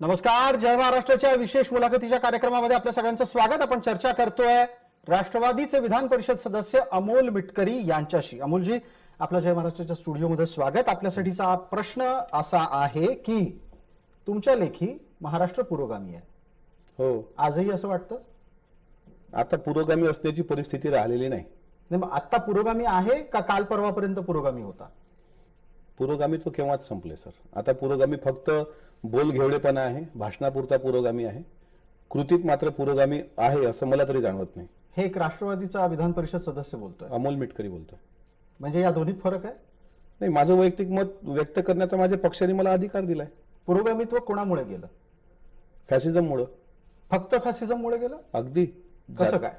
नमस्कार. जय महाराष्ट्राच्या विशेष मुलाखतीच्या कार्यक्रमामध्ये आपल्या सगळ्यांचं स्वागत. आपण चर्चा करतोय राष्ट्रवादीचे विधान परिषद सदस्य अमोल मिटकरी यांच्याशी. अमोलजी, आपल्या जय महाराष्ट्राच्या स्टुडिओमध्ये स्वागत. आपल्यासाठीचा प्रश्न असा आहे की तुमच्या लेखी महाराष्ट्र पुरोगामी आहे. हो, आजही असं वाटतं? आता पुरोगामी असण्याची परिस्थिती राहिलेली नाही. मग आता पुरोगामी आहे का काल परवापर्यंत पुरोगामी होता? पुरोगामीत्व केव्हाच संपले सर. आता पुरोगामी फक्त बोल घेवडेपणा आहे, भाषणापुरता पुरोगामी आहे. कृतीत मात्र पुरोगामी आहे असं मला तरी जाणवत नाही. हे एक राष्ट्रवादीचा विधान परिषद सदस्य बोलतोय. अमोल मिटकरी बोलतोय. म्हणजे या दोन्हीत फरक आहे? नाही, माझं वैयक्तिक मत व्यक्त करण्याचा माझ्या पक्षाने मला अधिकार दिलाय. पुरोगामित्व कोणामुळे गेलं? फॅसिझममुळे. फक्त फॅसिझममुळे गेलं? अगदी. कसं काय?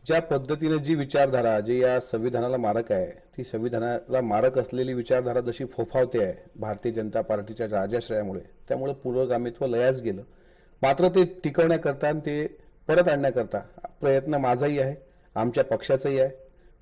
ज्या पद्धतीने जी विचारधारा जी या संविधानाला मारक आहे, ती संविधानाला मारक असलेली विचारधारा जशी फोफावते आहे भारतीय जनता पार्टीच्या राजाश्रयामुळे, त्यामुळे पुरोगामित्व लयास गेलं. मात्र ते टिकवण्याकरता आणि ते परत आणण्याकरता प्रयत्न माझाही आहे, आमच्या पक्षाचाही आहे.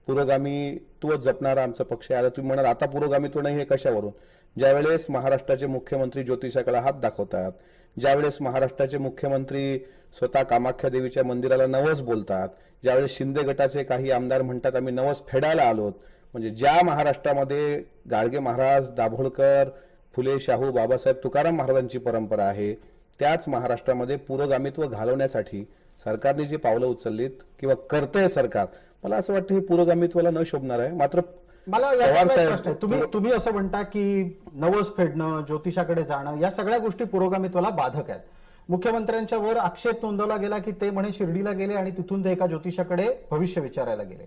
पुरोगामित्व जपणारा आमचा पक्ष आहे. आता तुम्ही म्हणाल आता पुरोगामित्व नाही हे कशावरून? ज्यावेळेस महाराष्ट्राचे मुख्यमंत्री ज्योतिषाकडे हात दाखवतात, ज्यावेळेस महाराष्ट्राचे मुख्यमंत्री स्वतः कामाख्या देवीच्या मंदिराला नवस बोलतात, ज्यावेळेस शिंदे गटाचे काही आमदार म्हणतात आम्ही नवस फेडायला आलोत, म्हणजे ज्या महाराष्ट्रामध्ये गाडगे महाराज, दाभोळकर, फुले शाहू, बाबासाहेब तुकाराम महाराजांची परंपरा आहे, त्याच महाराष्ट्रामध्ये पुरोगामित्व घालवण्यासाठी सरकारने जी पावलं उचललीत किंवा करतंय सरकार, मला असं वाटतं हे पुरोगामित्वाला न शोभणार आहे. मात्र मला प्रश्न आहे, तुम्ही असं म्हणता की नवस फेडणं, ज्योतिषाकडे जाणं, या सगळ्या गोष्टी पुरोगामित्वाला बाधक आहेत. मुख्यमंत्र्यांच्या वर आक्षेप नोंदवला गेला की ते म्हणे शिर्डीला गेले आणि तिथून ते एका ज्योतिषाकडे भविष्य विचारायला गेले,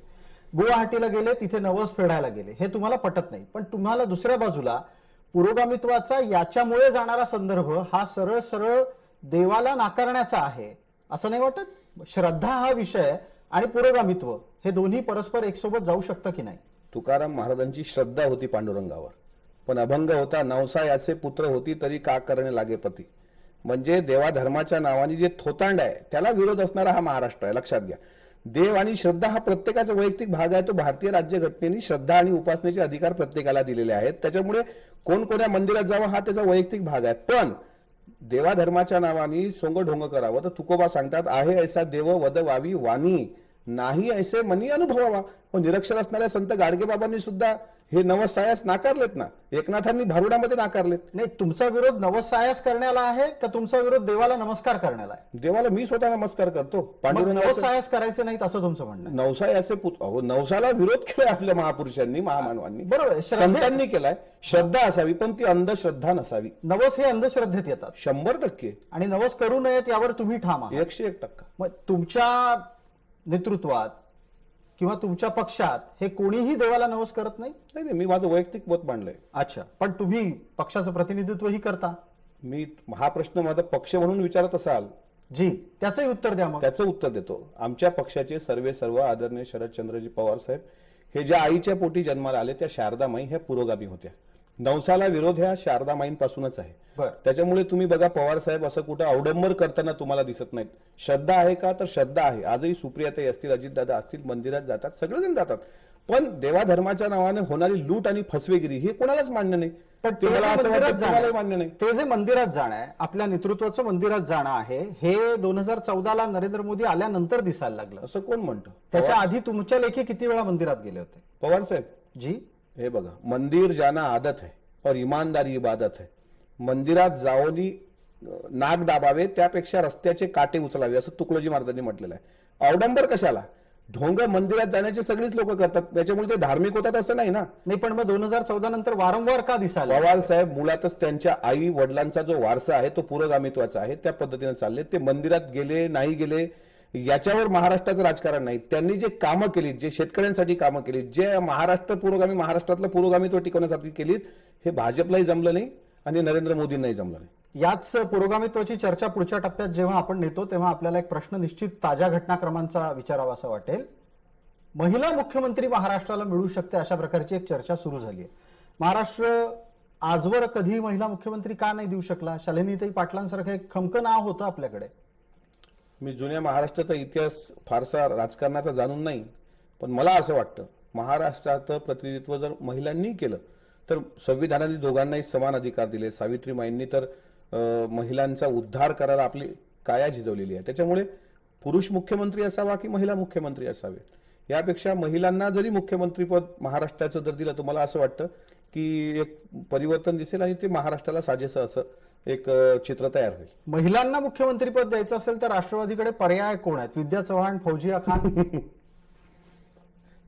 गुवाहाटीला गेले, तिथे नवस फेडायला गेले. हे तुम्हाला पटत नाही. पण तुम्हाला दुसऱ्या बाजूला पुरोगामित्वाचा याच्यामुळे जाणारा संदर्भ हा सरळ सरळ देवाला नाकारण्याचा आहे असं नाही वाटत? श्रद्धा हा विषय आणि पुरोगामित्व हे दोन्ही परस्पर एकसोबत जाऊ शकतं की नाही? तुकाराम महाराजांची श्रद्धा होती पांडुरंगावर, पण अभंग होता नवसा याचे पुत्र होती तरी का करणे लागे पती. म्हणजे देवाधर्माच्या नावाने जे थोतांड आहे त्याला विरोध असणारा हा महाराष्ट्र आहे, लक्षात घ्या. देव आणि श्रद्धा हा प्रत्येकाचा वैयक्तिक भाग आहे. तो भारतीय राज्यघटनेने श्रद्धा आणि उपासनेचे अधिकार प्रत्येकाला दिलेले आहेत. त्याच्यामुळे कोण कोण्या मंदिरात जावं हा त्याचा वैयक्तिक भाग आहे. पण देवाधर्माच्या नावाने सोंगढोंग करावं तर तुकोबा सांगतात, आहे ऐसा देव वद वावी वाणी, नाही ऐसे मनी अनुभवावा. निरक्षर असणाऱ्या संत गाडगेबाबांनी सुद्धा हे नवस सायास नाकारलेत ना, एकनाथांनी भारुडामध्ये नाकारलेत. नाही, तुमचा विरोध नवस सायास करण्याला आहे का तुमचा विरोध देवाला नमस्कार करण्याला आहे? देवाला मी स्वतः नमस्कार करतो. नवस सायास करायचे नाहीत असं तुमचं म्हणणं? नवसा याचे पुत्र, नवसाला विरोध केलाय आपल्या महापुरुषांनी, महामानवांनी, बरोबर, संतांनी केलाय. श्रद्धा असावी पण ती अंधश्रद्धा नसावी. नवस हे अंधश्रद्धेत येतात 100%. आणि नवस करू नयेत यावर तुम्ही ठाम आहात 101%. मग तुमच्या नेतृत्वात किंवा तुमच्या पक्षात हे कोणीही देवाला नवस करत नाही? नाही, मी माझं वैयक्तिक मत मांडलंय. अच्छा, पण तुम्ही पक्षाचं प्रतिनिधित्वही करता. मी हा प्रश्न माझा पक्ष म्हणून विचारत असाल जी, त्याचंही उत्तर द्या. मग त्याचं उत्तर देतो. आमच्या पक्षाचे सर्व आदरणीय शरदचंद्रजी पवार साहेब हे ज्या आईच्या पोटी जन्माला आले त्या शारदामाई ह्या पुरोगामी होत्या. नवसाला विरोध ह्या शारदामाईंपासूनच आहे. त्याच्यामुळे तुम्ही बघा पवार साहेब असं कुठं अवडंबर करताना तुम्हाला दिसत नाहीत. श्रद्धा आहे का तर श्रद्धा आहे. आजही सुप्रियाताई असतील, अजितदादा असतील, मंदिरात जातात, सगळेजण जातात. पण देवाधर्माच्या नावाने होणारी लूट आणि फसवेगिरी हे कोणालाच मान्य नाही. पण ते मला असं वाटतं तुम्हाला मान्य नाही. ते जे मंदिरात जाणं आहे, आपल्या नेतृत्वाचं मंदिरात जाणं आहे, हे 2014ला नरेंद्र मोदी आल्यानंतर दिसायला लागलं असं कोण म्हणतं? त्याच्या आधी तुमच्या लेखी किती वेळा मंदिरात गेले होते पवार साहेब? जी, हे बघा, मंदिर जाना आदत है और ईमानदारी इबादत है. मंदिरात जाऊनी नाक दाबावे त्यापेक्षा रस्त्याचे काटे उचलावे असं तुकडोजी महाराजांनी म्हटलेलं आहे. अवडंबर कशाला? ढोंग मंदिरात जाण्याचे सगळीच लोक करतात, त्याच्यामुळे ते धार्मिक होतात असं नाही ना. नाही, पण मग 2014 नंतर वारंवार का दिसायला? पवार साहेब मुळातच त्यांच्या आई वडिलांचा जो वारसा आहे तो पुरोगामित्वाचा आहे. त्या पद्धतीने चालले. ते मंदिरात गेले नाही गेले याच्यावर महाराष्ट्राचं राजकारण नाही. त्यांनी जे कामं केली, जे शेतकऱ्यांसाठी कामं केली, जे महाराष्ट्रातलं पुरोगामित्व टिकवण्यासाठी केलीत, हे भाजपलाही जमलं नाही आणि नरेंद्र मोदींनाही जमलं नाही. याच पुरोगामित्वाची चर्चा पुढच्या टप्प्यात जेव्हा आपण नेतो तेव्हा आपल्याला एक प्रश्न निश्चित ताज्या घटनाक्रमांचा विचारावा असं वाटेल. महिला मुख्यमंत्री महाराष्ट्राला मिळू शकते अशा प्रकारची एक चर्चा सुरू झाली आहे. महाराष्ट्र आजवर कधी महिला मुख्यमंत्री का नाही देऊ शकला? शालिनीताई पाटलांसारखं एक खमकं नाव होतं आपल्याकडे. मी जुन्या महाराष्ट्राचा इतिहास फारसा राजकारणाचा जाणून नाही, पण मला असं वाटतं महाराष्ट्राचं प्रतिनिधित्व जर महिलांनी केलं तर संविधानाने दोघांनाही समान अधिकार दिले. सावित्रीमाईंनी तर महिलांचा उद्धार करायला आपली काया झिजवलेली आहे. त्याच्यामुळे पुरुष मुख्यमंत्री असावा की महिला मुख्यमंत्री असावे, यापेक्षा महिलांना जरी मुख्यमंत्रीपद महाराष्ट्राचं जर दिलं तर मला असं वाटतं की एक परिवर्तन दिसेल आणि ते महाराष्ट्राला साजेसं असं एक चित्र तयार होईल. महिलांना मुख्यमंत्रीपद द्यायचं असेल तर राष्ट्रवादीकडे पर्याय कोण आहेत? विद्या चव्हाण, फौजिया खान?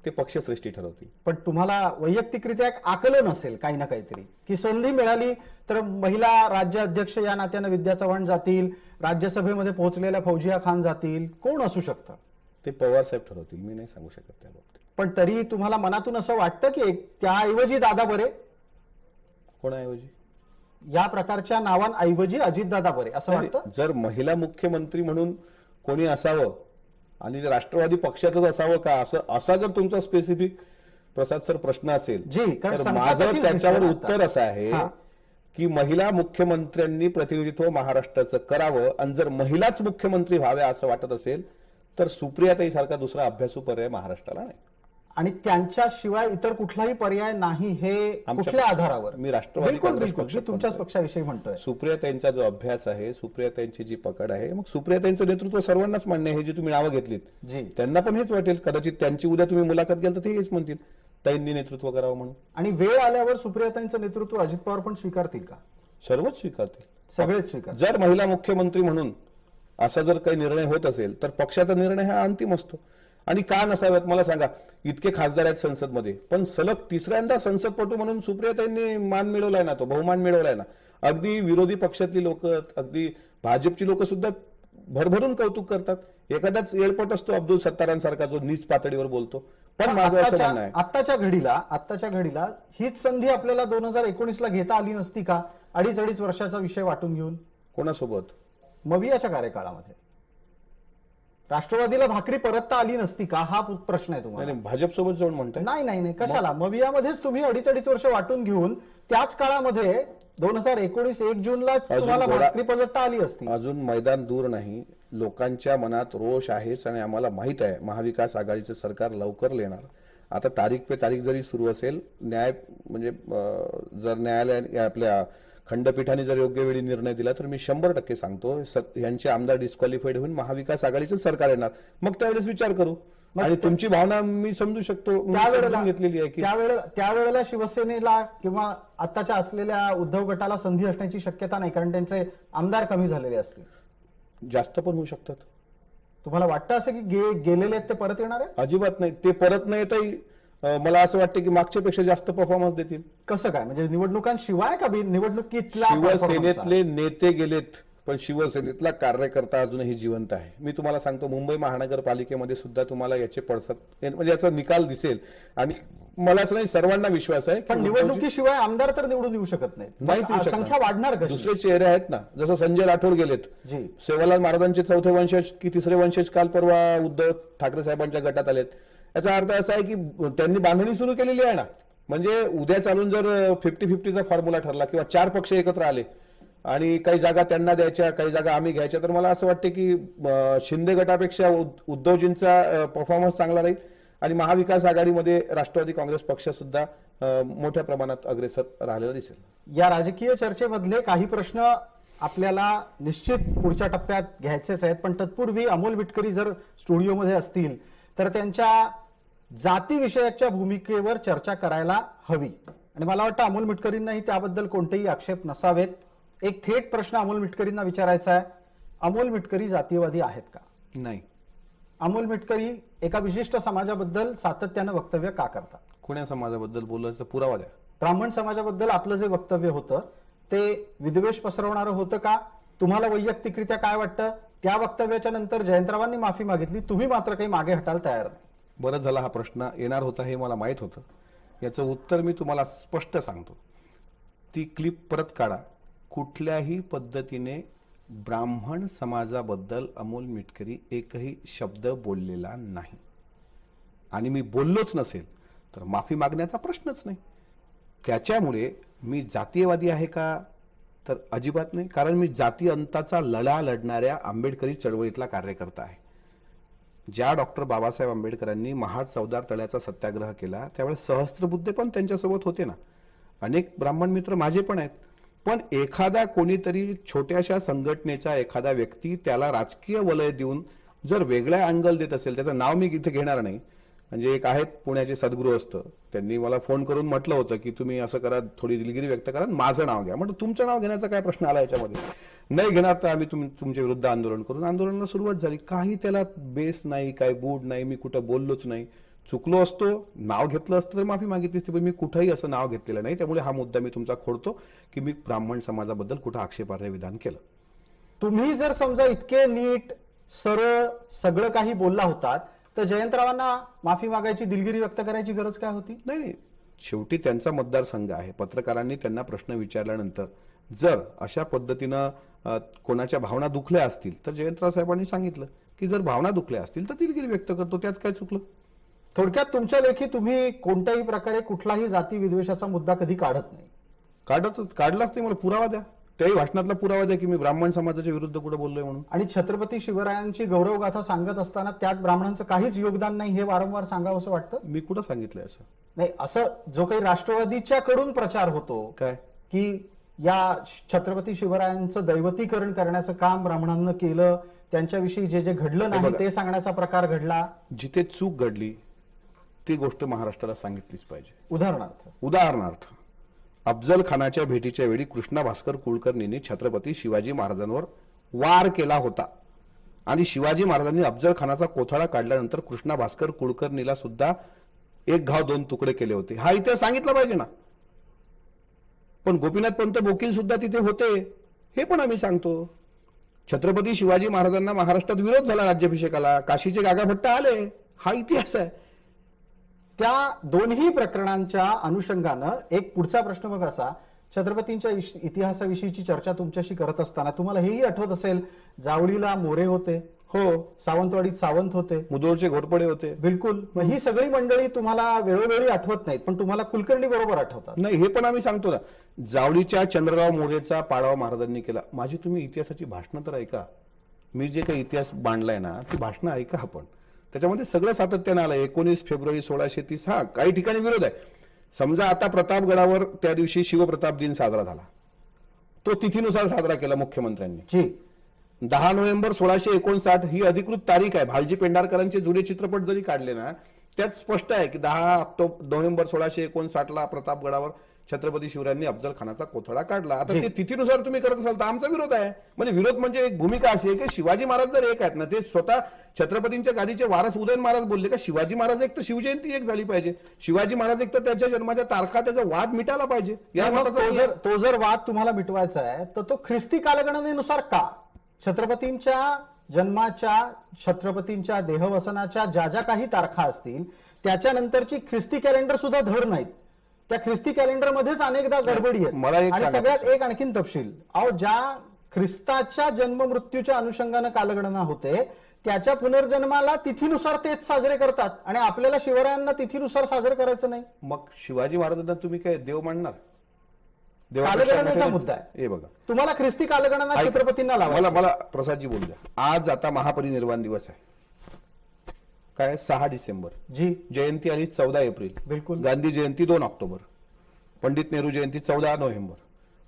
ते पक्षश्रेष्ठी ठरवतील. पण तुम्हाला वैयक्तिकरित्या एक आकलन असेल काही ना काहीतरी, की संधी मिळाली तर महिला राज्य अध्यक्ष या नात्यानं विद्या चव्हाण जातील, राज्यसभेमध्ये पोहोचलेल्या फौजिया खान जातील, कोण असू शकतं? ते पवार साहेब ठरवतील, मी नाही सांगू शकत त्या बाबतीत. पण तरी तुम्हाला मनातून असं वाटतं की त्याऐवजी दादा बरे, कोणाऐवजी? या प्रकारच्या नावांऐवजी अजितदादा बरे असं वाटतं? जर महिला मुख्यमंत्री म्हणून कोणी असावं आणि राष्ट्रवादी पक्षाचंच असावं का, असा जर तुमचा स्पेसिफिक प्रसाद सर प्रश्न असेल जी, तर माझं त्याच्यावर उत्तर असं आहे की महिला मुख्यमंत्र्यांनी प्रतिनिधित्व महाराष्ट्राचं करावं, आणि जर महिलाच मुख्यमंत्री व्हाव्या असं वाटत असेल तर सुप्रियाताई सारखा दुसरा अभ्यासू पर्याय महाराष्ट्राला नाही. आणि त्यांच्याशिवाय इतर कुठलाही पर्याय नाही, हे कुठल्या आधारावर? मी राष्ट्रवादी काँग्रेस पक्ष तुमच्याच पक्षाविषयी म्हणतोय. सुप्रियाताईंचा जो अभ्यास आहे, सुप्रियाताईंची जी पकड आहे, मग सुप्रियाताईंचं नेतृत्व सर्वांनाच मान्य आहे. जी तुम्ही नावं घेतलीत जी, त्यांना पण हेच वाटेल. कदाचित त्यांची उद्या तुम्ही मुलाखत घ्याल तर ते हेच म्हणतील ताईंनी नेतृत्व करावं म्हणून. आणि वेळ आल्यावर सुप्रियाताईंचं नेतृत्व अजित पवार पण स्वीकारतील का? सर्वच स्वीकारतील, सगळेच स्वीकार. जर महिला मुख्यमंत्री म्हणून असा जर काही निर्णय होत असेल तर पक्षाचा निर्णय हा अंतिम असतो. आणि का नसाव्यात मला सांगा, इतके खासदार आहेत संसदमध्ये, पण सलग तिसऱ्यांदा संसदपटू म्हणून सुप्रियाताईंनी मान मिळवलाय ना, तो बहुमान मिळवलाय ना. अगदी विरोधी पक्षातली लोक, अगदी भाजपची लोक सुद्धा भरभरून कौतुक करतात. एखादाच येळपट असतो अब्दुल सत्तारांसारखा जो नीच पातळीवर बोलतो. पण माझं असं म्हणणं आहे, आत्ताच्या घडीला हीच संधी आपल्याला 2019 ला घेता आली नसती का? अडीच वर्षाचा विषय वाटून घेऊन. कोणासोबत? मवियाच्या कार्यकाळामध्ये राष्ट्रवादीला भाकरी परतता आली नसती का, हा प्रश्न आहे तुम्हाला. भाजप सोबत जाऊन म्हणताय? नाही, कशाला? मवियामध्येच तुम्ही अडीच वर्ष वाटून घेऊन त्याच काळामध्ये 2019 1 जूनलाच तुम्हाला भाकरी परतता आली असती. अजून मैदान दूर नाही. लोकांच्या मनात रोष आहेच आणि आम्हाला माहित आहे महाविकास आघाडीचं सरकार लवकर येणार. आता तारीख पे तारीख जरी सुरू असेल, न्याय म्हणजे जर न्यायालयाने आपल्या खंडपीठाने जर योग्य वेळी निर्णय दिला तर मी 100% सांगतो यांचे आमदार डिस्क्वालिफाईड होऊन महाविकास आघाडीचं सरकार येणार. मग त्यावेळेस विचार करू. आणि तुमची भावना मी समजू शकतो, त्यावेळेला घेतलेली आहे की त्यावेळेला शिवसेनेला किंवा आताच्या असलेल्या उद्धव गटाला संधी असण्याची शक्यता नाही, कारण त्यांचे आमदार कमी झालेले असतील. जास्त पण होऊ शकतात. तुम्हाला वाटतं असं की गेलेले आहेत ते परत येणार आहे? अजिबात नाही. ते परत नाही येतही मला असं वाटतं की मागच्या पेक्षा जास्त परफॉर्मन्स देतील. कसं काय? म्हणजे निवडणुकांशिवाय का निवडणुकीतला? शिवसेनेतले नेते गेलेत पण शिवसेनेतला कार्यकर्ता अजूनही जिवंत आहे. मी तुम्हाला सांगतो, मुंबई महानगरपालिकेमध्ये सुद्धा तुम्हाला याचे पडसाद म्हणजे याचा निकाल दिसेल. आणि मलाच नाही सर्वांना विश्वास आहे. पण निवडणुकीशिवाय आमदार तर निवडून येऊ शकत नाही, संख्या वाढणार कशी? दुसरे चेहरे आहेत ना, जसं संजय राठोड गेलेत, जी, सेवालाल महाराजांचे चौथे वंशज की तिसरे वंशज काल परवा उद्धव ठाकरे साहेबांच्या गटात आलेत. याचा अर्थ असा आहे की त्यांनी बांधणी सुरू केलेली आहे ना. म्हणजे उद्या चालून जर 50-50चा फॉर्म्युला ठरला किंवा 4 पक्ष एकत्र आले आणि काही जागा त्यांना द्यायच्या, काही जागा आम्ही घ्यायच्या, तर मला असं वाटतं की शिंदे गटापेक्षा उद्धवजींचा परफॉर्मन्स चांगला राहील आणि महाविकास आघाडीमध्ये राष्ट्रवादी काँग्रेस पक्ष सुद्धा मोठ्या प्रमाणात अग्रेसर राहिलेला दिसेल. या राजकीय चर्चेमधले काही प्रश्न आपल्याला निश्चित पुढच्या टप्प्यात घ्यायचेच आहेत, पण तत्पूर्वी अमोल विटकरी जर स्टुडिओमध्ये असतील तर त्यांच्या जातीविषयकच्या भूमिकेवर चर्चा करायला हवी. आणि मला वाटतं अमोल मिटकरींनाही त्याबद्दल कोणतेही आक्षेप नसावेत. एक थेट प्रश्न अमोल मिटकरींना विचारायचा आहे. अमोल मिटकरी जातीयवादी आहेत का? नाही. अमोल मिटकरी एका विशिष्ट समाजाबद्दल सातत्यानं वक्तव्य का करतात? कोण्या समाजाबद्दल बोलायचं पुरावा द्या. ब्राह्मण समाजाबद्दल आपलं जे वक्तव्य होतं ते विद्वेष पसरवणारं होतं का? तुम्हाला वैयक्तिकरित्या काय वाटतं? त्या वक्तव्याच्या नंतर जयंतरावांनी माफी मागितली, तुम्ही मात्र काही मागे हटायला तयार नाही. बरं झाला हा प्रश्न येणार होता हे मला माहित होतं. याचं उत्तर मी तुम्हाला स्पष्ट सांगतो. ती क्लिप परत काढा. कुठल्याही पद्धतीने ब्राह्मण समाजाबद्दल अमोल मिटकरी एकही शब्द बोललेला नाही. आणि मी बोललोच नसेल तर माफी मागण्याचा प्रश्नच नाही. त्याच्यामुळे मी जातीयवादी आहे का? तर अजिबात नाही. कारण मी जाती अंताचा लढा लढणाऱ्या आंबेडकरी चळवळीतला कार्यकर्ता आहे. ज्या डॉक्टर बाबासाहेब आंबेडकरांनी महाड चौदार तळ्याचा सत्याग्रह केला त्यावेळेस सहस्त्रबुद्धे पण त्यांच्यासोबत होते ना. अनेक ब्राह्मण मित्र माझे पण आहेत. पण एखादा कोणीतरी छोट्याशा संघटनेचा एखादा व्यक्ती त्याला राजकीय वलय देऊन जर वेगळ्या अँगल देत असेल, त्याचं नाव मी इथे घेणार नाही, म्हणजे एक आहेत पुण्याचे सद्गृहस्थ, त्यांनी मला फोन करून म्हटलं होतं की तुम्ही असं करा, थोडी दिलगिरी व्यक्त करा, माझं नाव घ्या. म्हटलं तुमचं नाव घेण्याचा काय प्रश्न आला याच्यामध्ये? नाही घेणार तर आम्ही तुमच्या विरुद्ध आंदोलन करून. आंदोलनाला सुरुवात झाली. काही त्याला बेस नाही, काही बूड नाही, मी कुठं बोललोच नाही. चुकलो असतो, नाव घेतलं असतं तर माफी मागितली असती, पण मी कुठंही असं नाव घेतलेलं नाही. त्यामुळे हा मुद्दा मी तुमचा खोडतो की मी ब्राह्मण समाजाबद्दल कुठं आक्षेपार्ह विधान केलं. तुम्ही जर समजा इतके नीट सरळ सगळं काही बोलला होतात तर जयंतरावांना माफी मागायची, दिलगिरी व्यक्त करायची गरज काय होती? नाही, शेवटी त्यांचा मतदारसंघ आहे. पत्रकारांनी त्यांना प्रश्न विचारल्यानंतर जर अशा पद्धतीनं कोणाच्या भावना दुखल्या असतील तर जयंतराव साहेबांनी सांगितलं की जर भावना दुखल्या असतील तर दिलगिरी व्यक्त करतो, त्यात काय चुकलं? थोडक्यात तुमच्या लेखी तुम्ही कोणत्याही प्रकारे कुठलाही जाती विद्वेषाचा मुद्दा कधी काढत नाही. काढलाच नाही. मला पुरावा द्या, त्याही भाषणातला पुरावा द्या की मी ब्राह्मण समाजाच्या विरुद्ध कुठं बोललोय म्हणून. आणि छत्रपती शिवरायांची गौरवगाथा सांगत असताना त्यात ब्राह्मणांचं काहीच योगदान नाही हे वारंवार सांगावं असं वाटतं? मी कुठं सांगितलंय असं? नाही, असं जो काही राष्ट्रवादीच्या कडून प्रचार होतो काय की या छत्रपती शिवरायांचं दैवतीकरण करण्याचं काम ब्राह्मणांना केलं, त्यांच्याविषयी जे जे घडलं नाही ते सांगण्याचा प्रकार घडला. जिथे चूक घडली ती गोष्ट महाराष्ट्राला सांगितलीच पाहिजे. उदाहरणार्थ अफजल खानाच्या भेटीच्या वेळी कृष्णा भास्कर कुलकर्णींनी छत्रपती शिवाजी महाराजांवर वार केला होता आणि शिवाजी महाराजांनी अफजल खानाचा कोथळा काढल्यानंतर कृष्णा भास्कर कुलकर्णीला सुद्धा एक घाव दोन तुकडे केले होते. हा इतिहास सांगितला पाहिजे ना. पण गोपीनाथ पंत बोकील सुद्धा तिथे होते, हे पण आम्ही सांगतो. छत्रपती शिवाजी महाराजांना महाराष्ट्रात विरोध झाला राज्याभिषेकाला, काशीचे गागाभट्ट आले, हा इतिहास आहे. त्या दोन्ही प्रकरणांच्या अनुषंगानं एक पुढचा प्रश्न बघ असा, छत्रपतींच्या इतिहासाविषयीची चर्चा तुमच्याशी करत असताना तुम्हाला हेही आठवत असेल, जावळीला मोरे होते, हो, सावंतवाडीत सावंत होते, मुधोळचे घोरपडे होते. बिलकुल. मग ही सगळी मंडळी तुम्हाला वेळोवेळी आठवत नाहीत, पण तुम्हाला कुलकर्णी बरोबर आठवतात. नाही, हे पण आम्ही सांगतो ना. जावळीच्या चंद्रराव मोरेचा पाडाव महाराजांनी केला. माझी तुम्ही इतिहासाची भाषणं तर ऐका. मी जे काही इतिहास मांडलाय ना ती भाषणं ऐका आपण. त्याच्यामध्ये सगळं सातत्यानं आलंय. 19 फेब्रुवारी 1630. हा, काही ठिकाणी विरोध आहे. समजा आता प्रतापगडावर त्या दिवशी शिवप्रताप दिन साजरा झाला, तो तिथीनुसार साजरा केला मुख्यमंत्र्यांनी. जी, 10 नोव्हेंबर 1659 ही अधिकृत तारीख आहे. भालजी पेंढारकरांचे जुने चित्रपट जरी काढले ना त्यात स्पष्ट आहे की 10 नोव्हेंबर 1659 प्रतापगडावर छत्रपती शिवरायांनी अफजल खानाचा कोथळा काढला. आता ते तिथीनुसार तुम्ही करत असाल तर आमचा विरोध आहे. म्हणजे विरोध म्हणजे एक भूमिका अशी आहे की शिवाजी महाराज जर एक आहेत ना, ते स्वतः छत्रपतींच्या गादीचे वारस उदयन महाराज बोलले का शिवाजी महाराज एक तर शिवजयंती एक झाली पाहिजे, शिवाजी महाराज एक तर त्याच्या जन्माच्या तारखा, त्याचा वाद मिटायला पाहिजे. तो जर वाद तुम्हाला मिटवायचा आहे तर तो ख्रिस्ती कालगणनेनुसार का? छत्रपतींच्या जन्माच्या, छत्रपतींच्या देहवसनाच्या ज्या ज्या काही तारखा असतील त्याच्यानंतरची ख्रिस्ती कॅलेंडर सुद्धा धड नाहीत. त्या ख्रिस्ती कॅलेंडर मध्येच अनेकदा गडबडी आहेत. आणि सगळ्यात एक आणखीन तपशील, ज्या ख्रिस्ताच्या जन्म मृत्यूच्या अनुषंगानं कालगणना होते त्याच्या पुनर्जन्माला तिथीनुसार तेच साजरे करतात आणि आपल्याला शिवरायांना तिथीनुसार साजरे करायचं नाही. मग शिवाजी महाराजांना तुम्ही काय देव मांडणार? कालगणनेचा मुद्दा आहे. हे बघा, तुम्हाला ख्रिस्ती कालगणना छत्रपतींना लावा. मला प्रसादजी बोलू द्या. आज आता महापरिनिर्वाण दिवस आहे, काय 6 डिसेंबर. जी, जयंती आली 14 एप्रिल. बिलकुल. गांधी जयंती 2 ऑक्टोबर. पंडित नेहरू जयंती 14 नोव्हेंबर.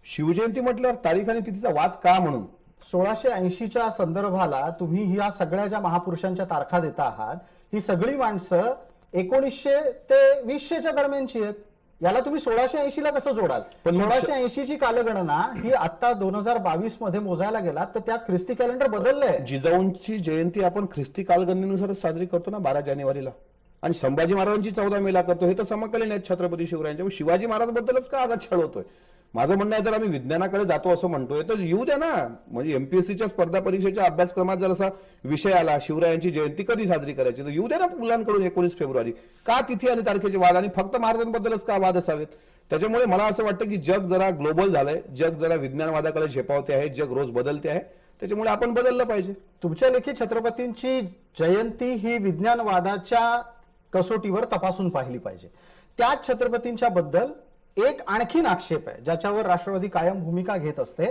शिवजयंती म्हटल्यावर तारीख आणि तिथीचा वाद का? म्हणून 1680च्या संदर्भाला तुम्ही ह्या सगळ्या ज्या महापुरुषांच्या तारखा देता आहात ही सगळी माणसं 1900 ते 2000च्या दरम्यानची आहेत. याला तुम्ही 1680ला कसं जोडाल? पण 1680ची कालगणना ही आता 2022 मध्ये मोजायला गेला तर त्यात ख्रिस्ती कॅलेंडर बदललंय. जिजाऊंची जयंती आपण ख्रिस्ती कालगणनेनुसारच साजरी करतो ना 12 जानेवारीला, आणि संभाजी महाराजांची 14 मेला करतो. हे तर समकालीन आहेत छत्रपती शिवरायांच्या. शिवाजी महाराजांबद्दलच का आगात छळ होतोय? माझं म्हणणं आहे, जर आम्ही विज्ञानाकडे जातो असं म्हणतोय तर येऊ द्या ना. म्हणजे एमपीएससीच्या स्पर्धा परीक्षेच्या अभ्यासक्रमात जर असा विषय आला शिवरायांची जयंती कधी साजरी करायची, तर येऊ द्या ना मुलांकडून 19 फेब्रुवारी. का तिथी आणि तारखेचे वाद आणि फक्त महाराजांबद्दलच का वाद असावेत? त्याच्यामुळे मला असं वाटतं की जग जरा ग्लोबल झालंय, जग जरा विज्ञानवादाकडे झेपावते आहे, जग रोज बदलते आहे. त्याच्यामुळे आपण बदललं पाहिजे. तुमच्या लेखी छत्रपतींची जयंती ही विज्ञानवादाच्या कसोटीवर तपासून पाहिली पाहिजे. त्याच छत्रपतींच्या बद्दल एक आणखीन आक्षेप आहे ज्याच्यावर राष्ट्रवादी कायम भूमिका घेत असते.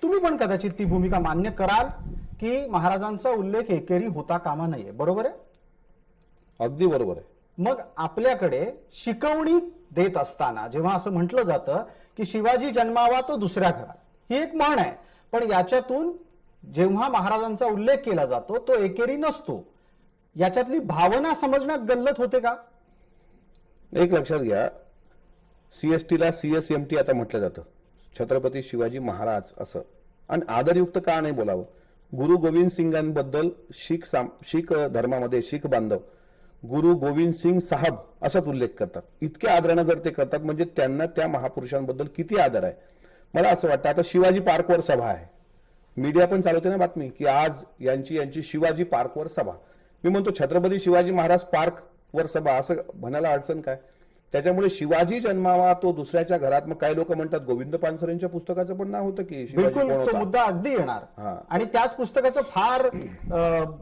तुम्ही पण कदाचित ती भूमिका मान्य कराल की महाराजांचा उल्लेख एकेरी होता कामा नये. बरोबर आहे? अगदी बरोबर आहे. मग आपल्याकडे शिकवणी देत असताना जेव्हा असं म्हटलं जातं की शिवाजी जन्मावा तो दुसऱ्या घरात, ही एक म्हण आहे. पण याच्यातून जेव्हा महाराजांचा उल्लेख केला जातो तो एकेरी नसतो. याच्यातली भावना समजण्यात गल्लत होते का? एक लक्षात घ्या, सीएसटीला सीएसएमटी आता म्हटलं जातं, छत्रपती शिवाजी महाराज असं, आणि आदरयुक्त का नाही बोलावं? गुरु गोविंद सिंगांबद्दल शीख धर्मामध्ये शीख बांधव गुरु गोविंद सिंग साहब असाच उल्लेख करतात. इतक्या आदरानं जर ते करतात म्हणजे त्यांना त्या महापुरुषांबद्दल किती आदर आहे. मला असं वाटतं आता शिवाजी पार्कवर सभा आहे, मीडिया पण चालवते ना बातमी की आज यांची शिवाजी पार्कवर सभा. मी म्हणतो छत्रपती शिवाजी महाराज पार्कवर सभा असं म्हणायला अडचण काय? त्याच्यामुळे शिवाजी जन्मावा तो दुसऱ्याच्या घरात. मग काही लोक म्हणतात गोविंद पानसरेंच्या पुस्तकाचं पण नाव होतं की शिवाजी बिलकुल, कोण तो होता. मुद्दा अगदी येणार. आणि त्याच पुस्तकाचं फार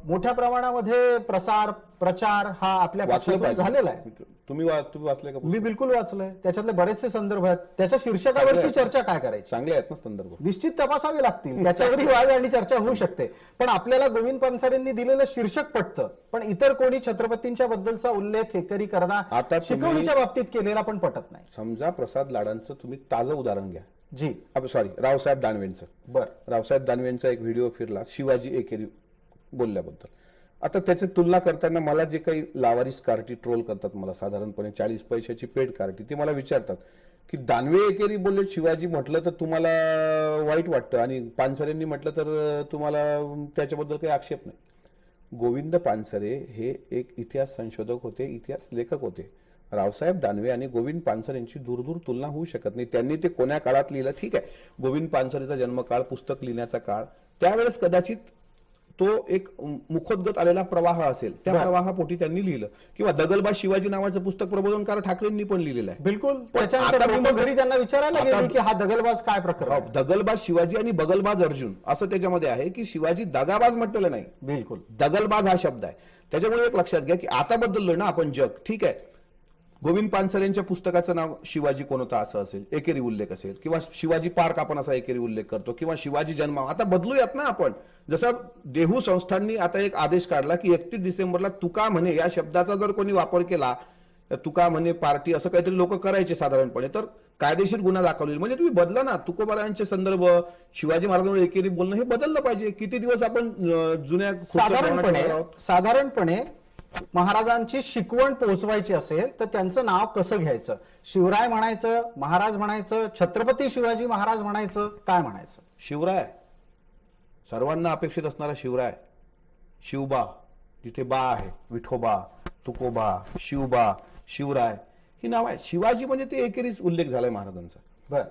मोठ्या प्रमाणामध्ये प्रचार हा आपल्या वाचलं पक्षातून पाहिजे. झालेला आहे. तुम्ही वाचलंय का? मी बिलकुल वाचलंय. त्याच्यातले बरेचसे संदर्भ आहेत. त्याच्या शीर्षकावरची चर्चा काय करायची? चांगले आहेत ना संदर्भ, निश्चित तपासावे लागतील. त्याच्यावरही वाद आणि चर्चा होऊ शकते. पण आपल्याला गोविंद पानसरेंनी दिलेलं शीर्षक पटतं, पण इतर कोणी छत्रपतींच्या बद्दलचा उल्लेख एकरी करता आता शिकवणीच्या बाबतीत केलेला पण पटत नाही. समजा प्रसाद लाडांचं तुम्ही ताजं उदाहरण घ्या. जी सॉरी, रावसाहेब दानवेंचं. बरं, रावसाहेब दानवेंचा एक व्हिडिओ फिरला शिवाजी एकेरी बोलल्याबद्दल. आता त्याची तुलना करताना मला जे काही लावारिस कार्टी ट्रोल करतात, मला साधारणपणे 40 पैशाची पेड कार्टी, ते मला विचारतात की दानवे एकेरी बोलले शिवाजी म्हटलं तर तुम्हाला वाईट वाटतं आणि पानसरेंनी म्हटलं तर तुम्हाला त्याच्याबद्दल काही आक्षेप नाही. गोविंद पानसरे हे एक इतिहास संशोधक होते, इतिहास लेखक होते. रावसाहेब दानवे आणि गोविंद पानसरेंची दूर तुलना होऊ शकत नाही. त्यांनी ते कोण्या काळात लिहिलं, ठीक आहे, गोविंद पानसरेचा जन्मकाळ, पुस्तक लिहिण्याचा काळ, त्यावेळेस कदाचित तो एक मुखोद्गत आलेला प्रवाह असेल, त्या प्रवाहापोटी त्यांनी लिहिलं. किंवा दगलबाज शिवाजी नावाचं पुस्तक प्रबोधनकार ठाकरेंनी पण लिहिलेलं आहे. बिलकुल. त्याच्यानंतर घरी त्यांना विचारायला गेले की हा दगलबाज काय प्रकार? दगलबाज शिवाजी आणि बगलबाज अर्जुन असं त्याच्यामध्ये आहे की शिवाजी दगाबाज म्हटलेलं नाही, बिलकुल दगलबाज हा शब्द आहे. त्याच्यामुळे एक लक्षात घ्या की आता बदललोय ना आपण जग, ठीक आहे. गोविंद पानसरेंच्या पुस्तकाचं नाव शिवाजी कोण होता असं असेल, एकेरी उल्लेख असेल, किंवा शिवाजी पार्क आपण असा एकेरी उल्लेख करतो, किंवा शिवाजी जन्म. आता बदलूयात ना आपण. जसं देहू संस्थांनी आता एक आदेश काढला की 31 डिसेंबरला तुका म्हणे या शब्दाचा जर कोणी वापर केला, तुका म्हणे पार्टी असं काहीतरी लोक करायचे साधारणपणे, तर कायदेशीर गुन्हा दाखल होईल. म्हणजे तुम्ही बदला ना. तुकोबारायांचे संदर्भ, शिवाजी महाराजांवर एकेरी बोलणं हे बदललं पाहिजे. किती दिवस आपण जुन्या साधारणपणे महाराजांची शिकवण पोहोचवायची असेल तर त्यांचं नाव कसं घ्यायचं? शिवराय म्हणायचं, महाराज म्हणायचं, छत्रपती शिवाजी महाराज म्हणायचं, काय म्हणायचं? शिवराय, सर्वांना अपेक्षित असणारा शिवराय, शिवबा, जिथे बा आहे, विठोबा, तुकोबा, शिवबा, शिवराय ही नाव आहे. शिवाजी म्हणजे ते एकेरीच उल्लेख झालाय महाराजांचा. बर,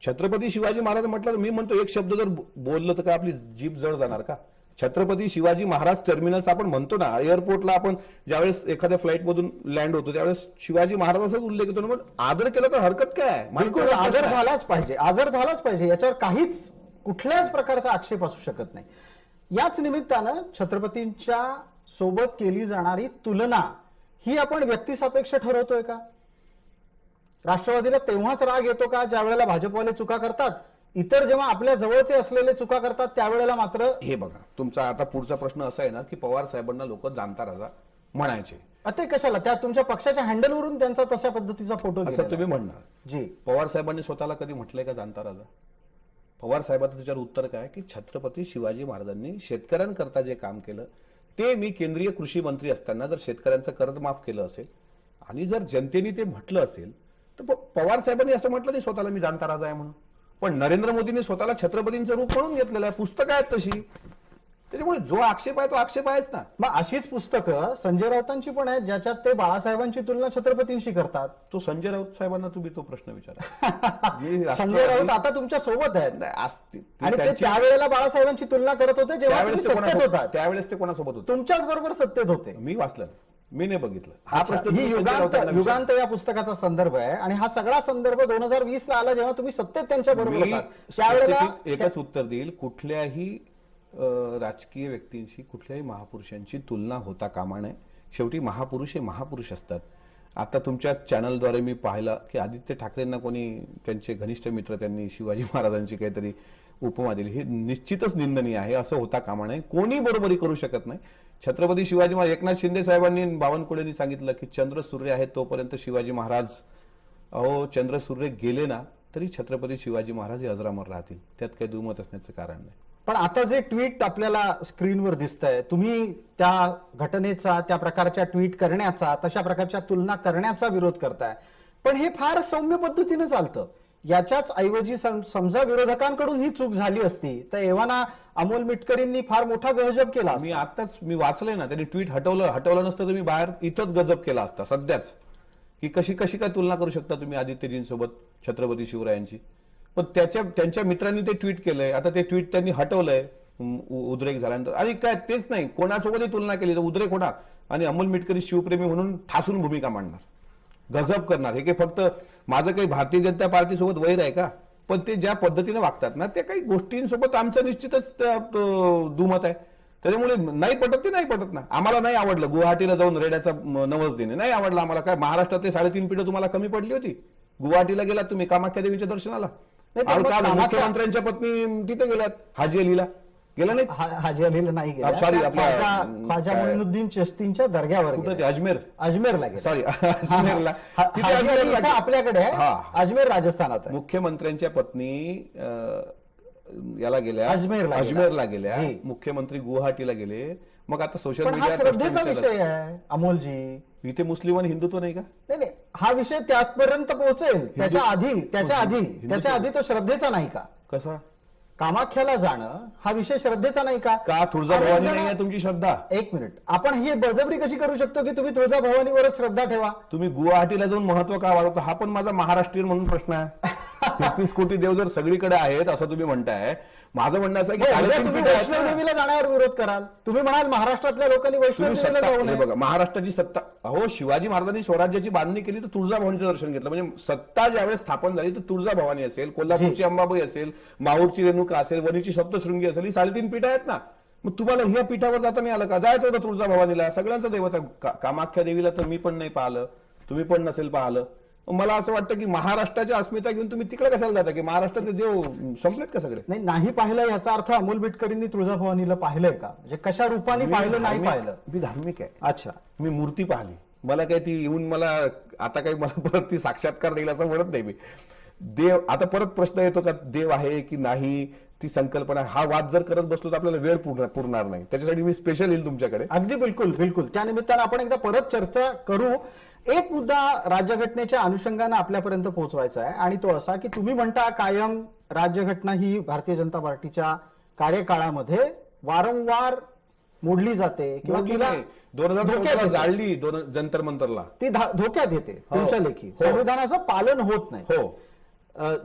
छत्रपती शिवाजी महाराज म्हटलं तर मी म्हणतो एक शब्द जर बोललं तर काय आपली जीभ जड जाणार का? छत्रपती शिवाजी महाराज टर्मिनस आपण म्हणतो ना, एअरपोर्टला आपण ज्यावेळेस एखाद्या फ्लाईट मधून लँड होतो त्यावेळेस शिवाजी महाराजांचाच उल्लेख येतो ना. मग आदर केला तर हरकत काय आहे? बिलकुल, आदर झालाच पाहिजे, आदर झालाच पाहिजे. याच्यावर काहीच कुठल्याच प्रकारचा आक्षेप असू शकत नाही. याच निमित्तानं छत्रपतींच्या सोबत केली जाणारी तुलना ही आपण व्यक्तिसापेक्ष ठरवतोय का? राष्ट्रवादीला तेव्हाच राग येतो का ज्या वेळेला भाजपवाले चुका करतात? इतर जेव्हा आपल्या जवळचे असलेले चुका करतात त्यावेळेला मात्र हे बघा, तुमचा आता पुढचा प्रश्न असा आहे ना की पवार साहेबांना लोक जाणता राजा म्हणायचे. ते कशाला? त्या तुमच्या पक्षाच्या हँडलवरून त्यांचा तशा पद्धतीचा फोटो असं तुम्ही म्हणणार. जी, पवार साहेबांनी स्वतःला कधी म्हटलंय का जाणता राजा? पवार साहेबांचं त्याच्यावर उत्तर काय की छत्रपती शिवाजी महाराजांनी शेतकऱ्यांकरता जे काम केलं ते मी केंद्रीय कृषी मंत्री असताना जर शेतकऱ्यांचं कर्ज माफ केलं असेल आणि जर जनतेने ते म्हटलं असेल तर पवार साहेबांनी असं म्हटलं नाही स्वतःला मी जाणता राजा आहे म्हणून. पण नरेंद्र मोदींनी स्वतःला छत्रपतींचं रूप म्हणून घेतलेलं आहे. पुस्तकं आहेत तशी. त्याच्यामुळे जो आक्षेप आहे तो आक्षेप आहेच ना. मग अशीच पुस्तकं संजय राऊतांची पण आहेत ज्याच्यात ते बाळासाहेबांची तुलना छत्रपतींशी करतात. तो संजय राऊत साहेबांना तुम्ही तो प्रश्न विचारा. संजय राऊत आता तुमच्या सोबत आहेत आणि ते त्यांची- त्यावेळेला बाळासाहेबांची तुलना करत होते जेव्हा तुम्ही सत्तेत होता. त्यावेळेस ते कोणासोबत होते? तुमच्याच बरोबर सत्तेत होते. मी वाचलं, मी नाही बघितलं. हा अच्छा, प्रश्न ही तुम्ही संजय राऊतांना विचारा. युगांत या पुस्तकाचा संदर्भ आहे आणि हा सगळा संदर्भ 2020 ला आला जेव्हा तुम्ही सत्तेत त्यांच्या बरोबर मी होता. त्यावेळेला specific एकच उत्तर देईल. कुठल्याही राजकीय व्यक्तींशी, कुठल्याही महापुरुषांची तुलना होता कामा नये. शेवटी महापुरुष हे महापुरुष असतात. आता तुमच्या चॅनलद्वारे मी पाहिलं की आदित्य ठाकरेंना कोणी त्यांचे घनिष्ठ मित्र त्यांनी शिवाजी महाराजांची काहीतरी उपमा दिली. हे निश्चितच निंदनीय आहे. असं होता कामा नये. कोणी बरोबरी करू शकत नाही. छत्रपती शिवाजी महाराज, एकनाथ शिंदे साहेबांनी, बावनकुळेंनी सांगितलं की चंद्र सूर्य आहे तोपर्यंत शिवाजी महाराज. अहो, चंद्र सूर्य गेले ना तरी छत्रपती शिवाजी महाराज हे अजरामर राहतील, त्यात काही दुमत असण्याचं कारण नाही. पण आता जे ट्विट आपल्याला स्क्रीनवर दिसतंय, तुम्ही त्या घटनेचा, त्या प्रकारच्या ट्विट करण्याचा, तशा प्रकारच्या तुलना करण्याचा विरोध करताय, पण हे फार सौम्य पद्धतीनं चालतं. याच्याच ऐवजी समजा विरोधकांकडून ही चूक झाली असती तर एव्हाना अमोल मिटकरींनी फार मोठा गजब केला असता. मी वाचलंय ना, त्यांनी ट्विट हटवलं नसतं तर मी बाहेर इथंच गजब केला असता सध्याच, की कशी काय तुलना करू शकता तुम्ही आदित्यजींसोबत छत्रपती शिवरायांची. पण त्यांच्या मित्रांनी ते ट्विट केलंय, आता ते ट्विट त्यांनी हटवलंय उद्रेक झाल्यानंतर. आणि काय तेच नाही, कोणासोबतही तुलना केली तर उद्रेक होणार आणि अमोल मिटकरी शिवप्रेमी म्हणून ठासून भूमिका मांडणार, गजब करणार. हे काही फक्त माझं काही भारतीय जनता पार्टी सोबत वैर आहे का? पण ते ज्या पद्धतीने वागतात ना, त्या काही गोष्टींसोबत आमचं निश्चितच दुमत आहे. त्याच्यामुळे नाही पटत ते नाही पटत ना. आम्हाला नाही आवडलं गुवाहाटीला जाऊन रेड्याचा नवस देणे, नाही आवडलं आम्हाला. काय महाराष्ट्रातले 3.5 पिढं तुम्हाला कमी पडली होती? गुवाहाटीला गेलात तुम्ही कामाख्या देवीच्या दर्शनाला? मुख्यमंत्र्यांच्या पत्नी तिथे गेल्यात, हाजी अलीला गेला नाही? हाजी अलीला नाही गेला, सॉरी, ख्वाजा मोइनुद्दीन चिश्तींच्या दर्ग्यावर कुठं ते अजमेरला गेला. सॉरी, अजमेरला. आपल्याकडे अजमेर राजस्थानात आहे. मुख्यमंत्र्यांच्या पत्नी याला गेल्या, अजमेरला गेल्या, मुख्यमंत्री गुवाहाटीला गेले. मग आता सोशल मीडिया श्रद्धेचा विषय आहे अमोलजी. इथे मुस्लिम आणि हिंदुत्व नाही का? नाही, हा विषय त्यापर्यंत पोहोचेल. त्याच्या आधी तो श्रद्धेचा नाही का? कसा? कामाख्याला जाणं हा विषय श्रद्धेचा नाही का? तुळजाभवानी नाही आहे तुमची श्रद्धा? एक मिनिट, आपण ही बळजबरी कशी करू शकतो की तुम्ही तुळजाभवानीवरच श्रद्धा ठेवा? तुम्ही गुवाहाटीला जाऊन महत्व का वाढवता? हा पण माझा महाराष्ट्रीयन म्हणून प्रश्न आहे. 33 कोटी देव जर सगळीकडे आहेत असं तुम्ही म्हणताय, माझं म्हणणं असं आहे की तुम्ही वैष्णवदेवीला जाण्यावर विरोध कराल. तुम्ही म्हणाल महाराष्ट्रातल्या लोकांनी वैष्णवदेवीला जाऊ नये. बघा, महाराष्ट्राची सत्ता, अहो शिवाजी महाराजांनी स्वराज्याची बांधणी केली तर तुळजाभवानीचं दर्शन घेतलं. म्हणजे सत्ता ज्यावेळेस स्थापन झाली तर तुळजाभवानी असेल, कोल्हापूरची अंबाबाई असेल, माहूरची रेणुका असेल, वणीची सप्तशृंगी असेल, ही 3.5 पीठ आहेत ना. मग तुम्हाला ह्या पीठावर जाता नाही आलं का? जायचं होतं तुळजाभवानीला, सगळ्यांचं दैवत आहे. कामाख्या देवीला तर मी पण नाही पाहिलं, तुम्ही पण नसेल पाहिलं. मला असं वाटतं की महाराष्ट्राची अस्मिता घेऊन तुम्ही तिकडे कशाला जाता? की महाराष्ट्रातले देव संपलेत का सगळे? नाही पाहिलं याचा अर्थ अमोल मिटकरींनी तुळजाभवानीला पाहिलंय का? म्हणजे कशा रूपाने पाहिलं? नाही पाहिलं. मी धार्मिक आहे. अच्छा, मी मूर्ती पाहिली, मला काय ती येऊन मला आता काही मला परत ती साक्षात्कार देईल असं म्हणत नाही मी. देव, आता परत प्रश्न येतो का देव आहे की नाही, ती संकल्पना, हा वाद जर करत बसलो तर आपल्याला वेळ पुरणार नाही. त्याच्यासाठी मी स्पेशल येईल तुमच्याकडे. अगदी बिलकुल. त्या निमित्तानं आपण एकदा परत चर्चा करू. एक मुद्दा राज्यघटनेच्या अनुषंगानं आपल्यापर्यंत पोहोचवायचा आहे आणि तो असा की तुम्ही म्हणता कायम राज्यघटना ही भारतीय जनता पार्टीच्या कार्यकाळामध्ये वारंवार मोडली जाते किंवा तिला 2014 जाळली जंतर मंतरला, ती धोक्यात येते तुमच्या लेखी. संविधानाचं पालन होत नाही. हो,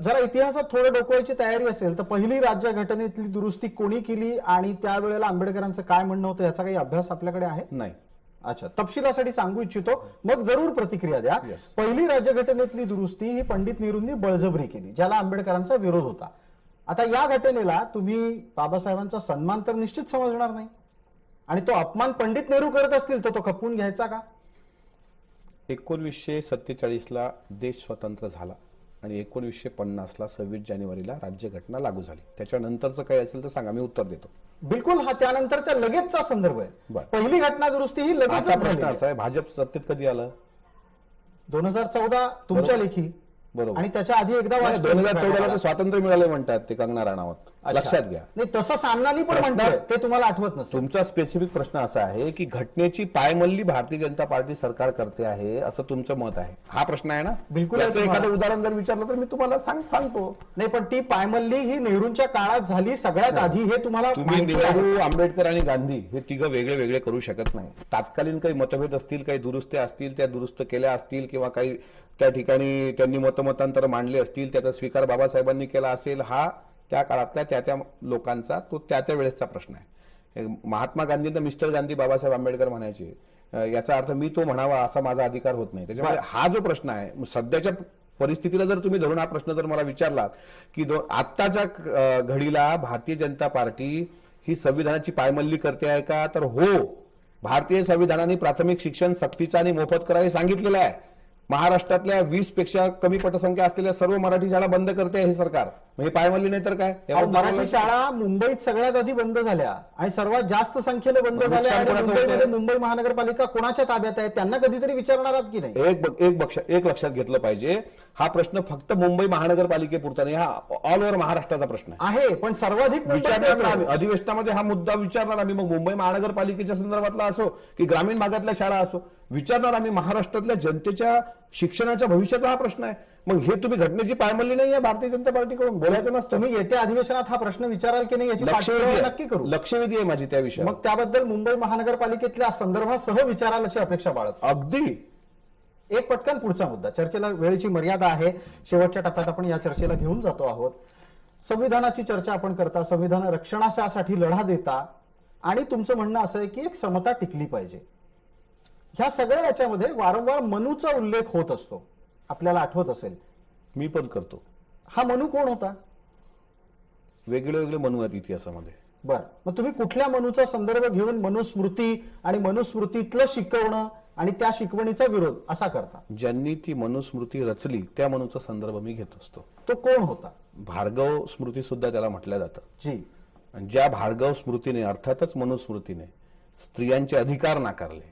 जरा इतिहासात थोडं डोकवायची तयारी असेल तर पहिली राज्यघटनेतली दुरुस्ती कोणी केली आणि त्यावेळेला आंबेडकरांचं काय म्हणणं होतं याचा काही अभ्यास आपल्याकडे आहे? नाही. अच्छा, तपशिलासाठी सांगू इच्छितो, मग जरूर प्रतिक्रिया द्या. पहिली राज्यघटनेतली दुरुस्ती ही पंडित नेहरूंनी बळजबरी केली, ज्याला आंबेडकरांचा विरोध होता. आता या घटनेला तुम्ही बाबासाहेबांचा सन्मान तर निश्चित समजणार नाही आणि तो अपमान पंडित नेहरू करत असतील तर तो खपवून घ्यायचा का? 1947ला देश स्वतंत्र झाला आणि 1950ला 26 जानेवारीला राज्यघटना लागू झाली. त्याच्यानंतरचं काही असेल तर सांगा, मी उत्तर देतो. बिलकुल, हा त्यानंतरचा लगेचचा संदर्भ आहे. पहिली घटना दुरुस्ती ही लगेच प्रश्न असा आहे, भाजप सत्तेत कधी आलं? 2014 तुमच्या लेखी. बरोबर. आणि त्याच्या आधी एकदा 2014ला स्वातंत्र्य मिळालं म्हणतात ते कंगना राणावत, लक्षात घ्या. नाही, तसं सामनानी पण म्हणतात ते तुम्हाला आठवत नसेल. तुमचा स्पेसिफिक प्रश्न असा आहे की घटनेची पायमल्ली भारतीय जनता पार्टी सरकार करते आहे असं तुमचं मत आहे, हा प्रश्न आहे ना? बिलकुल. एखादं उदाहरण जर विचारलं तर मी तुम्हाला सांगतो. नाही, पण ती पायमल्ली ही नेहरूंच्या काळात झाली सगळ्यात आधी, हे तुम्हाला. तुम्ही नेहरू, आंबेडकर आणि गांधी हे तिघं वेगळे वेगळे करू शकत नाही. तात्कालीन काही मतभेद असतील, काही दुरुस्त्या असतील, त्या दुरुस्त केल्या असतील किंवा काही त्या ठिकाणी त्यांनी मतमतांतर मांडले असतील, त्याचा स्वीकार बाबासाहेबांनी केला असेल, हा त्या काळातल्या त्या लोकांचा तो त्या वेळेसचा प्रश्न आहे. महात्मा गांधींना मिस्टर गांधी बाबासाहेब आंबेडकर म्हणायचे, याचा अर्थ मी तो म्हणावा असा माझा अधिकार होत नाही. त्याच्यामुळे हा जो प्रश्न आहे सध्याच्या परिस्थितीला जर तुम्ही धरून हा प्रश्न जर मला विचारलात की आत्ताच्या घडीला भारतीय जनता पार्टी ही संविधानाची पायमल्ली करते आहे का, तर हो. भारतीय संविधानाने प्राथमिक शिक्षण सक्तीचं आणि मोफत करायला सांगितलेलं आहे. महाराष्ट्रातल्या 20 पेक्षा कमी पटसंख्या असलेल्या सर्व मराठी शाळा बंद करते हे सरकार. हे पायमल्ली नाही तर काय? अहो, मराठी शाळा मुंबईत सगळ्यात आधी बंद झाल्या आणि सर्वात जास्त संख्येने बंद झाल्या नुकसान आणि कोणाचं मुंबईमध्ये होतंय? मुंबई महानगरपालिका कोणाच्या ताब्यात आहे त्यांना कधीतरी विचारणार आहात की नाही? एक लक्षात घेतलं पाहिजे, हा प्रश्न फक्त मुंबई महानगरपालिकेपुरता नाही, हा ऑल ओव्हर महाराष्ट्राचा प्रश्न आहे. पण सर्वाधिक मुंबईत विचारणार ना आहे. आम्ही अधिवेशनामध्ये, हा मुद्दा विचारणार आम्ही. मग मुंबई महानगरपालिकेच्या संदर्भातला असो की ग्रामीण भागातल्या शाळा असो, विचारणार आम्ही. महाराष्ट्रातल्या जनतेच्या शिक्षणाच्या भविष्याचा हा प्रश्न आहे. मग हे तुम्ही घटनेची पायमल्ली नाही आहे भारतीय जनता पार्टीकडून, बोलायचं नसतं. तुम्ही येत्या अधिवेशनात हा प्रश्न विचाराल की नाही याची पाठपुरावा नक्की करू. लक्षवेधी आहे माझी त्या विषयावर. मग त्याबद्दल मुंबई महानगरपालिकेतल्या संदर्भासह विचाराल अशी अपेक्षा बाळगतो. अगदी. एक पटकन पुढचा मुद्दा. चर्चेला वेळेची मर्यादा आहे, शेवटच्या टप्प्यात आपण या चर्चेला घेऊन जातो आहोत. संविधानाची चर्चा आपण करता, संविधान रक्षणासाठी लढा देता आणि तुमचं म्हणणं असं आहे की एक समता टिकली पाहिजे. ह्या सगळ्या याच्यामध्ये वारंवार मनूचा उल्लेख होत असतो, आपल्याला आठवत असेल. मी पण करतो. हा मनू कोण होता? वेगळे वेगळे मनू आहेत इतिहासामध्ये. बर, मग तुम्ही कुठल्या मनूचा संदर्भ घेऊन मनुस्मृती आणि मनुस्मृतीतलं शिकवणं आणि त्या शिकवणीचा विरोध असा करता? ज्यांनी ती मनुस्मृती रचली त्या मनूचा संदर्भ मी घेत असतो. तो कोण होता? भार्गव स्मृती सुद्धा त्याला म्हटलं जातं. जी. आणि ज्या भार्गव स्मृतीने, अर्थातच मनुस्मृतीने स्त्रियांचे अधिकार नाकारले,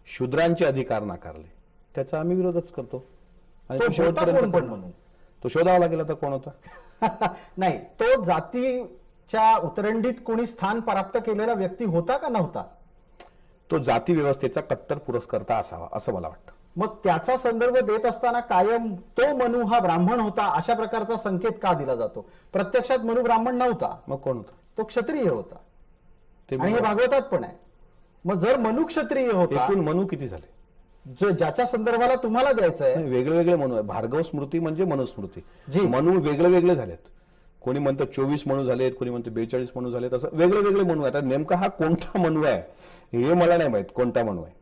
शूद्रांचे अधिकार नाकारले, त्याचा आम्ही विरोधच करतो. आणि तो तो शेवटपर्यंत पण म्हणू तो शोधावा लागेल आता कोण होता. नाही, तो जातीच्या उतरंडीत कोणी स्थान प्राप्त केलेला व्यक्ती होता का नव्हता? तो जाती व्यवस्थेचा कट्टर पुरस्कर्ता असावा असं मला वाटतं. मग त्याचा संदर्भ देत असताना कायम तो मनू हा ब्राह्मण होता अशा प्रकारचा संकेत का दिला जातो? प्रत्यक्षात मनू ब्राह्मण नव्हता, मग कोण होता? तो क्षत्रिय होता. ते आणि हे भागवतात पण आहे. मग जर मनू क्षत्रिय होता, एकूण मनू किती झाले? जो ज्याच्या संदर्भाला तुम्हाला द्यायचं आहे. वेगळे वेगळे मनू आहे. भार्गव स्मृती म्हणजे मनुस्मृती. जी. मनू वेगळे वेगळे झालेत. कोणी म्हणतं 24 मनू झालेत, कोणी म्हणतं 42 मनू झालेत, असं वेगळे वेगळे मनू आहेत. नेमका हा कोणता मनू आहे हे मला नाही माहित, कोणता मनू आहे.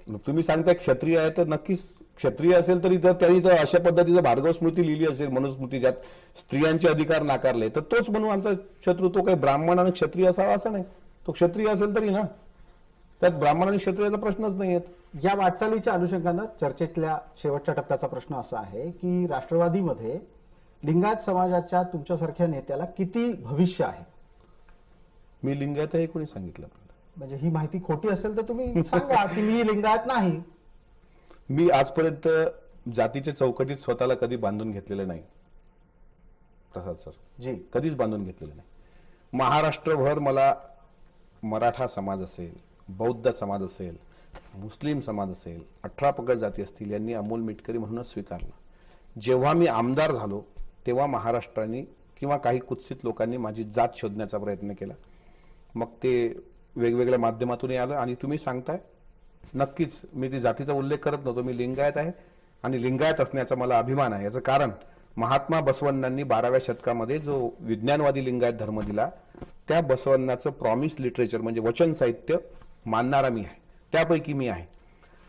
मग तुम्ही सांगताय क्षत्रिय आहे, तर नक्कीच क्षत्रिय असेल तरी त्यांनी तर अशा पद्धतीचं भार्गव स्मृती लिहिली असेल, मनुस्मृती ज्यात स्त्रियांचे अधिकार नाकारले, तर तोच मनू आमचा शत्रू. तो काही ब्राह्मण आणि क्षत्रिय असावा असं नाही. तो क्षत्रिय असेल तरी ना, त्यात ब्राह्मण आणि क्षत्रियाचा प्रश्नच नाही येत. या वाटचालीच्या अनुषंगानं चर्चेतल्या शेवटच्या टप्प्याचा प्रश्न असा आहे की राष्ट्रवादीमध्ये लिंगायत समाजाच्या तुमच्यासारख्या नेत्याला किती भविष्य आहे? मी लिंगायत आहे कोणी सांगितलं? म्हणजे ही माहिती खोटी असेल तर तुम्ही सांगा की मी लिंगायत नाही. मी आजपर्यंत जातीच्या चौकटीत स्वतःला कधी बांधून घेतलेलं नाही प्रसाद सर. जी. कधीच बांधून घेतलेलं नाही. महाराष्ट्रभर मला मराठा समाज असेल, बौद्ध समाज असेल, मुस्लिम समाज असेल, 18 पगड जाती असतील, यांनी अमोल मिटकरी म्हणूनच स्वीकारलं. जेव्हा मी आमदार झालो तेव्हा महाराष्ट्राने किंवा काही कुत्सित लोकांनी माझी जात शोधण्याचा प्रयत्न केला. मग ते वेगवेगळ्या माध्यमातूनही आलं. आणि तुम्ही सांगताय, नक्कीच मी ती जातीचा उल्लेख करत नव्हतो. मी लिंगायत आहे आणि लिंगायत असण्याचा मला अभिमान आहे. याचं कारण महात्मा बसवण्णांनी 12व्या शतकामध्ये जो विज्ञानवादी लिंगायत धर्म दिला, त्या बसवण्णाचं प्रॉमिस लिटरेचर म्हणजे वचन साहित्य मानणारा मी आहे, त्यापैकी मी आहे.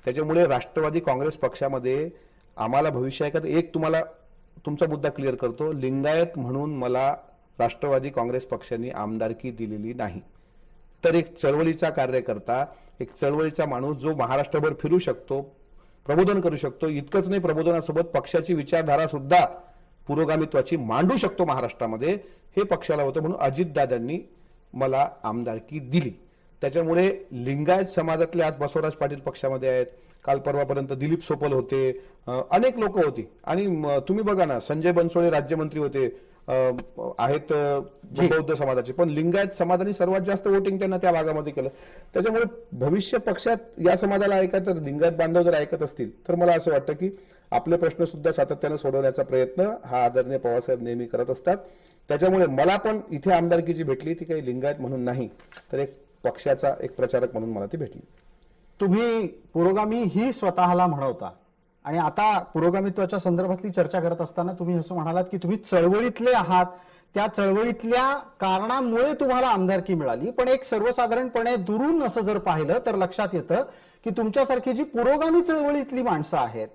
त्याच्यामुळे राष्ट्रवादी काँग्रेस पक्षामध्ये आम्हाला भविष्य आहे का? तर एक तुम्हाला तुमचा मुद्दा क्लिअर करतो. लिंगायत म्हणून मला राष्ट्रवादी काँग्रेस पक्षाने आमदारकी दिलेली नाही. तर एक चळवळीचा कार्यकर्ता, एक चळवळीचा माणूस जो महाराष्ट्रभर फिरू शकतो, प्रबोधन करू शकतो, इतकंच नाही प्रबोधनासोबत पक्षाची विचारधारा सुद्धा पुरोगामित्वाची मांडू शकतो महाराष्ट्रामध्ये, हे पक्षाला होतं. म्हणून अजितदादांनी मला आमदारकी दिली. त्याच्यामुळे लिंगायत समाजातले आज बसवराज पाटील पक्षामध्ये आहेत, काल परवापर्यंत दिलीप सोपल होते, अनेक लोक होती. आणि तुम्ही बघा ना, संजय बनसोडे राज्यमंत्री होते, आहेत बौद्ध समाजाचे, पण लिंगायत समाजाने सर्वात जास्त वोटिंग त्यांना त्या भागामध्ये केलं. त्याच्यामुळे भविष्य पक्षात या समाजाला ऐकत, लिंगायत बांधव जर ऐकत असतील तर मला असं वाटतं की आपले प्रश्न सुद्धा सातत्याने सोडवण्याचा प्रयत्न हा आदरणीय पवारसाहेब नेहमी करत असतात. त्याच्यामुळे मला पण इथे आमदारकी जी भेटली ती काही लिंगायत म्हणून नाही, तर एक पक्षाचा एक प्रचारक म्हणून मला ती भेटली. तुम्ही पुरोगामी ही स्वतःला म्हणवता आणि आता पुरोगामित्वाच्या संदर्भातली चर्चा करत असताना तुम्ही असं म्हणालात की तुम्ही चळवळीतले आहात, त्या चळवळीतल्या कारणामुळे तुम्हाला आमदारकी मिळाली. पण एक सर्वसाधारणपणे दुरून असं जर पाहिलं तर लक्षात येतं की तुमच्यासारखी जी पुरोगामी चळवळीतली माणसं आहेत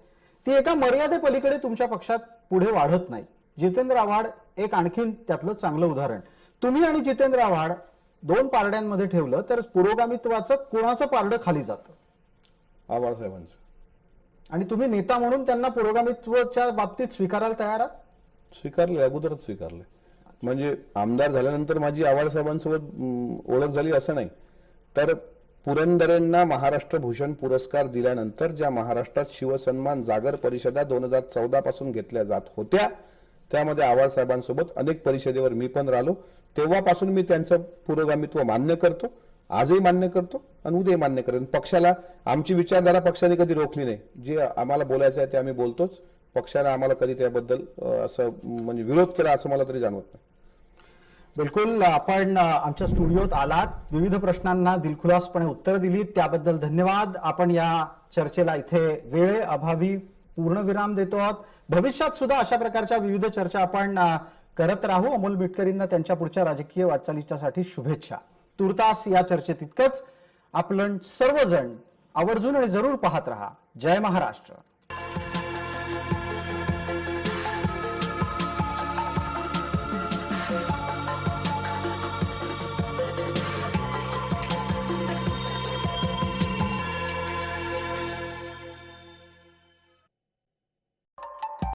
ती एका मर्यादेपलीकडे तुमच्या पक्षात पुढे वाढत नाही. जितेंद्र आव्हाड एक आणखीन त्यातलं चांगलं उदाहरण. तुम्ही आणि जितेंद्र आव्हाड दोन पारड्यांमध्ये ठेवलं तर पुरोगामित्वाचं कोणाचं पारडं खाली जातं? आव्हाड साहेबांचं. आणि तुम्ही नेता म्हणून त्यांना पुरोगामित्वाच्या बाबतीत स्वीकारायला तयार आहात? स्वीकारले, अगोदरच स्वीकारले. म्हणजे आमदार झाल्यानंतर माझी आव्हाड साहेबांसोबत ओळख झाली असं नाही, तर पुरंदरेंना महाराष्ट्र भूषण पुरस्कार दिल्यानंतर ज्या महाराष्ट्रात शिवसन्मान जागर परिषदा 2014 पासून घेतल्या जात होत्या, त्यामध्ये आव्हाड साहेबांसोबत अनेक परिषदेवर मी पण राहिलो. तेव्हापासून मी त्यांचं पुरोगामित्व मान्य करतो, आजही मान्य करतो आणि उद्याही मान्य करेन. पक्षाला आमची विचारधारा पक्षाने कधी रोखली नाही. जे आम्हाला बोलायचं आहे ते आम्ही बोलतोच. पक्षाने आम्हाला कधी त्याबद्दल असं म्हणजे विरोध केला असं मला तरी जाणवत नाही. बिलकुल, आपण आमच्या स्टुडिओत आलात, विविध प्रश्नांना दिलखुलासपणे उत्तर दिलीत, त्याबद्दल धन्यवाद. आपण या चर्चेला इथे वेळेअभावी पूर्णविराम देतो आहोत. भविष्यात सुद्धा अशा प्रकारच्या विविध चर्चा आपण करत राहू. अमोल मिटकरींना त्यांच्या पुढच्या राजकीय वाटचालीच्यासाठी शुभेच्छा. तुर्तास या चर्चेत इतकंच. आपण सर्वजण आवर्जून आणि जरूर पाहत रहा. जय महाराष्ट्र.